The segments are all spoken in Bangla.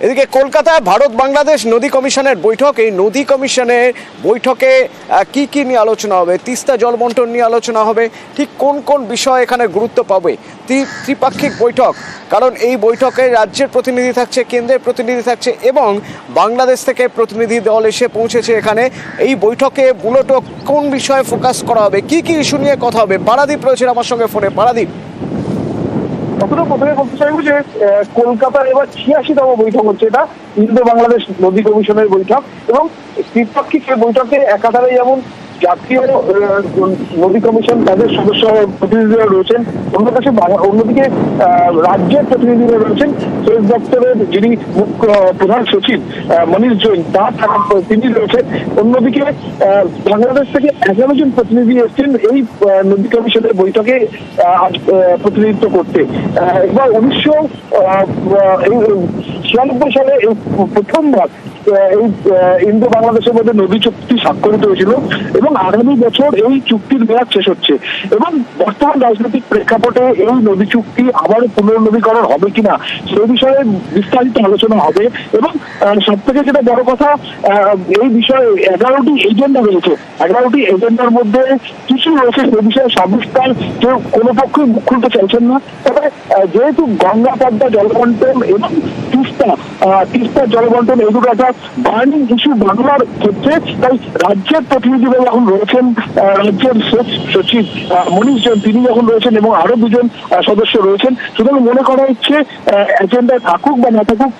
এদিকে কলকাতায় ভারত বাংলাদেশ নদী কমিশনের বৈঠক। এই নদী কমিশনের বৈঠকে কি কি নিয়ে আলোচনা হবে? তিস্তা জল বন্টন নিয়ে আলোচনা হবে। ঠিক কোন কোন বিষয় এখানে গুরুত্ব পাবে? ত্রিপাক্ষিক বৈঠক, কারণ এই বৈঠকে রাজ্যের প্রতিনিধি থাকছে, কেন্দ্রের প্রতিনিধি থাকছে এবং বাংলাদেশ থেকে প্রতিনিধি দল এসে পৌঁছেছে এখানে। এই বৈঠকে মূলত কোন বিষয়ে ফোকাস করা হবে, কি কি ইস্যু নিয়ে কথা হবে? পারাদীপ রয়েছেন আমার সঙ্গে ফোনে। পারাদীপ, প্রথমে বলতে চাইবো যে কলকাতার এবার 86তম বৈঠক হচ্ছে, এটা ইন্দো বাংলাদেশ নদী কমিশনের বৈঠক এবং ত্রিপাক্ষিক বৈঠকে একাধারে যেমন জাতীয় নদী কমিশন তাদের সদস্য প্রতিনিধিরা রয়েছেন, অন্যদিকে রাজ্যের প্রতিনিধিরা রয়েছেন। সেচ দপ্তরের যিনি মুখ্য প্রধান সচিব মনীষ জৈন তিনি রয়েছেন। অন্যদিকে বাংলাদেশ থেকে 11 জন প্রতিনিধি এসেছেন এই নদী কমিশনের বৈঠকে প্রতিনিধিত্ব করতে। এবার 1996 সালে এই প্রথমবার এই ইন্দো বাংলাদেশের মধ্যে নদী চুক্তি স্বাক্ষরিত হয়েছিল এবং আগামী বছর এই চুক্তির মেয়াদ শেষ হচ্ছে এবং বর্তমান রাজনৈতিক প্রেক্ষাপটে এই নদী চুক্তি আবারও পুনর্নবীকরণ হবে কিনা সেই বিষয়ে বিস্তারিত আলোচনা হবে। এবং সব থেকে যেটা বড় কথা, এই বিষয়ে 11টি এজেন্ডা রয়েছে। 11টি এজেন্ডার মধ্যে কিছু রয়েছে সে বিষয়ে সবিস্তার কেউ কোনো পক্ষই মুখ খুলতে চাইছেন না। তবে যেহেতু গঙ্গা পদ্মা জলবন্টন এবং তিস্তার জলবন্টন এই দুটো একটা বার্নিং ইস্যু বাংলার ক্ষেত্রে, তাই রাজ্যের প্রতিনিধিরা যখন রয়েছেন, রাজ্যের সেচ সচিব মনীষ জৈন তিনি যখন রয়েছেন এবং আরো 2 জন সদস্য রয়েছেন, সুতরাং মনে করা হচ্ছে এজেন্ডায় থাকুক বা না থাকুক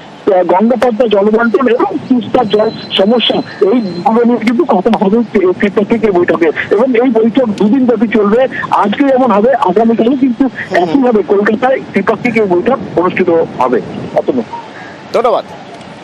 গঙ্গা পদ্মা জলবন্টন এবং তিস্তার জল সমস্যা এইগুলো নিয়ে কিন্তু কথা হবে ত্রিপাক্ষিক বৈঠকে। এবং এই বৈঠক 2 দিন ব্যাপী চলবে। আজকে যেমন হবে, আগামীকালও কিন্তু একইভাবে কলকাতায় ত্রিপাক্ষিক বৈঠক অনুষ্ঠিত হবে। ধন্যবাদ।